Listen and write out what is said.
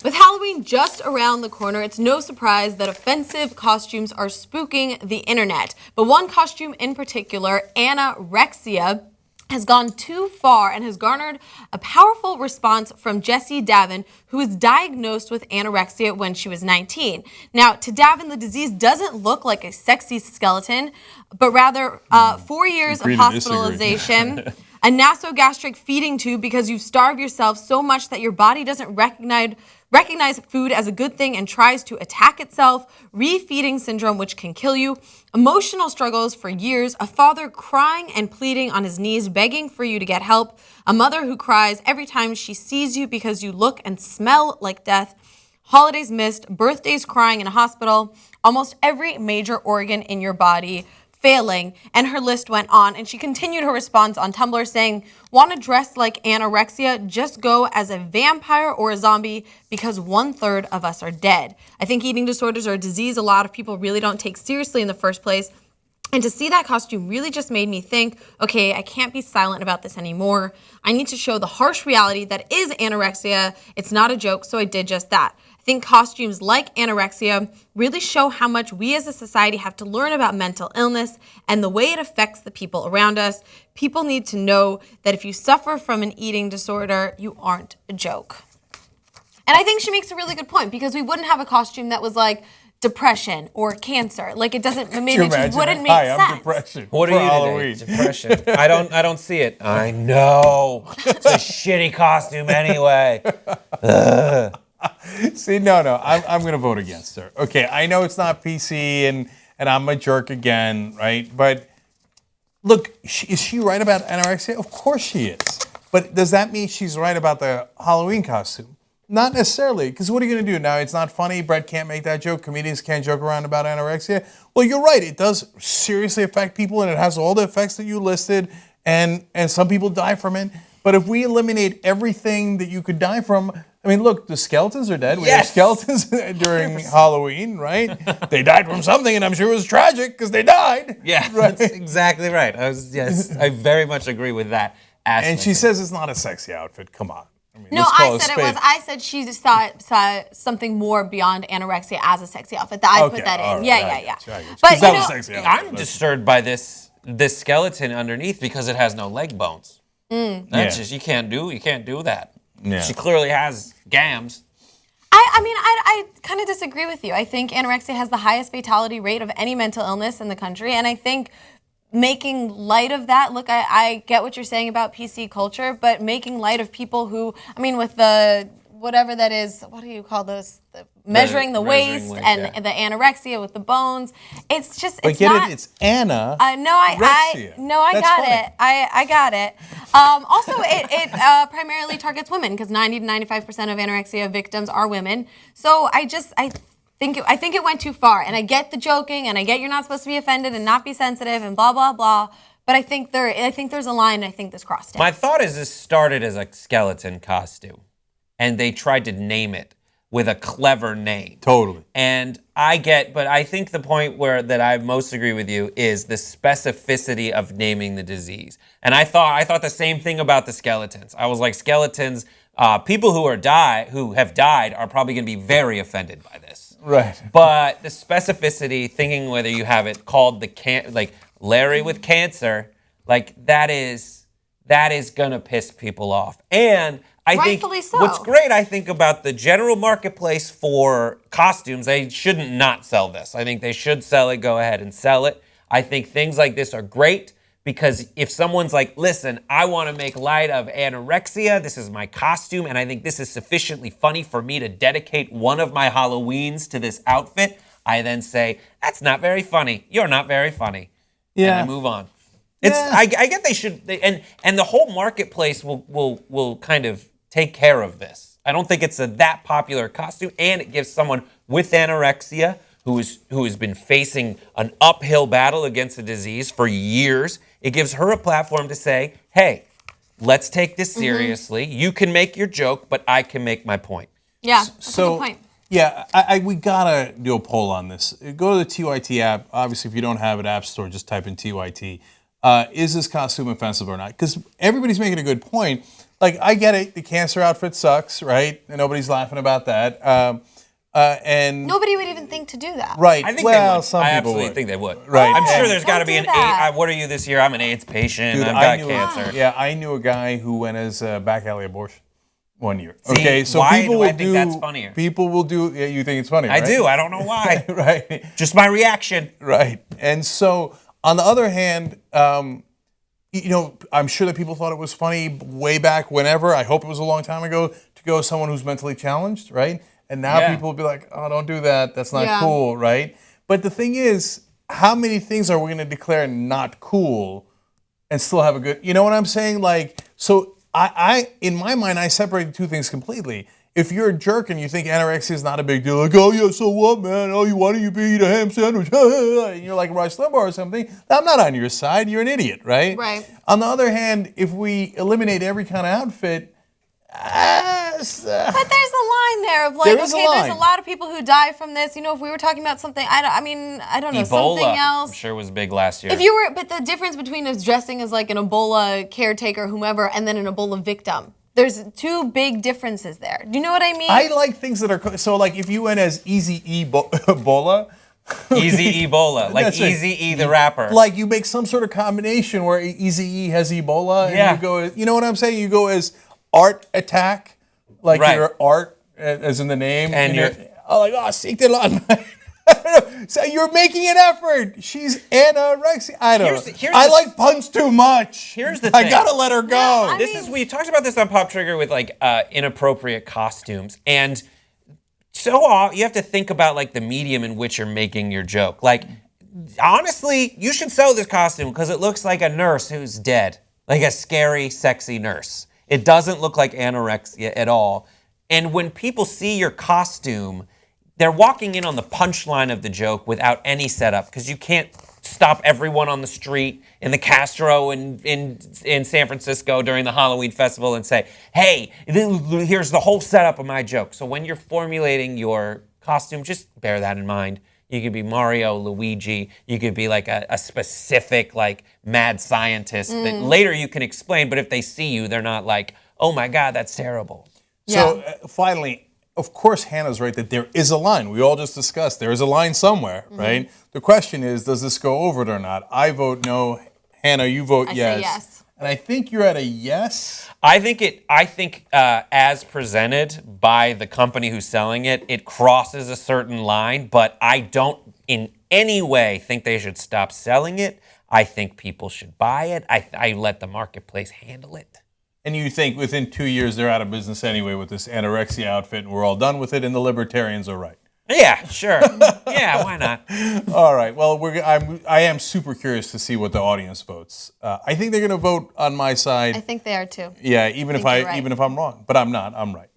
With Halloween just around the corner, it's no surprise that offensive costumes are spooking the internet. But one costume in particular, Rexia, has gone too far and has garnered a powerful response from Jessi Davin, who was diagnosed with anorexia when she was 19. Now, to Davin, the disease doesn't look like a sexy skeleton, but rather 4 years of hospitalization, a nasogastric feeding tube because you starve yourself so much that your body doesn't recognize food as a good thing and tries to attack itself, refeeding syndrome, which can kill you, emotional struggles for years, a father crying and pleading on his knees, begging for you to get help, a mother who cries every time she sees you because you look and smell like death, holidays missed, birthdays crying in a hospital, almost every major organ in your body failing, and her list went on. And she continued her response on Tumblr saying, want to dress like anorexia? Just go as a vampire or a zombie because 1/3 of us are dead. I think eating disorders are a disease a lot of people really don't take seriously in the first place. And to see that costume really just made me think, okay, I can't be silent about this anymore. I need to show the harsh reality that is anorexia. It's not a joke, so I did just that. I think costumes like anorexia really show how much we as a society have to learn about mental illness and the way it affects the people around us. People need to know that if you suffer from an eating disorder, you aren't a joke. And I think she makes a really good point because we wouldn't have a costume that was like depression or cancer. Like it doesn't, maybe it just wouldn't make sense. I'm depression. What are you Halloween? today? Depression. I don't see it. I know. It's a shitty costume anyway. See, no, I'm going to vote against her. Okay, I know it's not PC and I'm a jerk again, right? But look, is she right about anorexia? Of course she is. But does that mean she's right about the Halloween costume? Not necessarily, because what are you going to do now? It's not funny. Brett can't make that joke. Comedians can't joke around about anorexia. Well, you're right. It does seriously affect people, and it has all the effects that you listed, and some people die from it. But if we eliminate everything that you could die from, I mean, look, the skeletons are dead. We have skeletons during Halloween, right? They died from something, and I'm sure it was tragic because they died. Yeah, right? That's exactly right. I very much agree with that aspect. And she says it's not a sexy outfit. Come on. I mean, no, I said it was. I said she just saw something more beyond anorexia as a sexy outfit. That I put that in. Right, yeah. But that was sexy outfit. I'm disturbed by this skeleton underneath because it has no leg bones. That's just you can't do that. Yeah. She clearly has gams. I kind of disagree with you. I think anorexia has the highest fatality rate of any mental illness in the country, and I think making light of that, look, I get what you're saying about PC culture, but making light of people who, I mean, with the, whatever that is, what do you call those? Measuring the waist and the anorexia with the bones. It's just, it's not. It's Anna. I got it. I got it. Also, it primarily targets women because 90 to 95% of anorexia victims are women. So I think it went too far, and I get the joking, and I get you're not supposed to be offended and not be sensitive and blah blah blah. But I think there's a line, and I think this crossed it. My thought is this started as a skeleton costume, and they tried to name it with a clever name. Totally. And but I think the point that I most agree with you is the specificity of naming the disease. And I thought the same thing about the skeletons. I was like, skeletons, people who have died are probably going to be very offended by this. Right. But the specificity, thinking whether you have it called like Larry with cancer, like that is gonna piss people off. And I Rightfully think so. What's great, I think, about the general marketplace for costumes, they shouldn't not sell this. I think they should sell it, go ahead and sell it. I think things like this are great because if someone's like, listen, I want to make light of anorexia, this is my costume, and I think this is sufficiently funny for me to dedicate one of my Halloweens to this outfit, I then say, that's not very funny. You're not very funny. Yeah. And I move on. I get they should, and the whole marketplace will kind of take care of this. I don't think it's that popular costume, and it gives someone with anorexia who has been facing an uphill battle against a disease for years. It gives her a platform to say, hey, let's take this seriously. You can make your joke, but I can make my point. Yeah, that's a good point. Yeah, we gotta do a poll on this. Go to the TYT app. Obviously, if you don't have it, App Store, just type in TYT. Is this costume offensive or not? Because everybody's making a good point. like I get it. The cancer outfit sucks, right? And nobody's laughing about that. And Nobody would even think to do that. right. I think well, they would. some I people absolutely would. think they would. Right. I'm sure And- there's got to Don't be do an that. AIDS. What are you this year? I'm an AIDS patient. Dude, I've I got knew cancer. Yeah, I knew a guy who went as a back alley abortion one year. See, Okay, so why people do will I think that's funnier? People will do. Yeah, you think it's funny? I right? do. I don't know why. Right. Just my reaction. Right. And so, on the other hand, you know, I'm sure that people thought it was funny way back whenever. I hope it was a long time ago to go as someone who's mentally challenged, right? And now Yeah. people will be like, oh, don't do that. That's not Yeah. cool, right? But the thing is, how many things are we going to declare not cool and still have a good, you know what I'm saying? Like, so I in my mind, I separate the two things completely. If you're a jerk and you think anorexia is not a big deal, like, oh yeah, so what, man? Oh, why don't you eat a ham sandwich? And you're like Rush Limbaugh or something. I'm not on your side. You're an idiot, right? Right. On the other hand, if we eliminate every kind of outfit, But there's a line there of like, There is a okay, there's line. a lot of people who die from this. You know, if we were talking about something, I don't know, something Ebola, else. I'm sure was big last year. If you were, but the difference between us dressing as like an Ebola caretaker, whomever, and then an Ebola victim, there's two big differences there. Do you know what I mean? I like things that are so like if you went as Easy Ebola. Easy Ebola, like That's right. Easy E the rapper. Like you make some sort of combination where Easy E has Ebola, Yeah. and you go, you know what I'm saying? You go as Art Attack, like Right. your art as in the name, And you're you're- like, oh, seek the Lord. I don't know. So you're making an effort. She's anorexia. I don't know. Here's I the- like puns too much. Here's the I thing. gotta let her go. I This is we talked about this on Pop Trigger with like inappropriate costumes, and you have to think about like the medium in which you're making your joke. Like, honestly, you should sew this costume because it looks like a nurse who's dead, like a scary, sexy nurse. It doesn't look like anorexia at all. And when people see your costume, they're walking in on the punchline of the joke without any setup because you can't stop everyone on the street in the Castro in San Francisco during the Halloween festival and say, hey, here's the whole setup of my joke. So when you're formulating your costume, just bear that in mind. You could be Mario, Luigi. You could be like a specific like mad scientist that later you can explain. But if they see you, they're not like, oh my God, that's terrible. So finally, of course, Hannah's right that there is a line. We all just discussed there is a line somewhere, right? The question is, does this go over it or not? I vote no. Hannah, you vote I yes. say yes. And I think you're at a yes. I think as presented by the company who's selling it, it crosses a certain line, but I don't in any way think they should stop selling it. I think people should buy it. I let the marketplace handle it. And you think within 2 years they're out of business anyway with this anorexia outfit, and we're all done with it, and the libertarians are right. Yeah, sure. Yeah, why not? All right. Well, I am super curious to see what the audience votes. I think they're going to vote on my side. I think they are too. Yeah, even if you're right. even if I'm wrong, but I'm not. I'm right.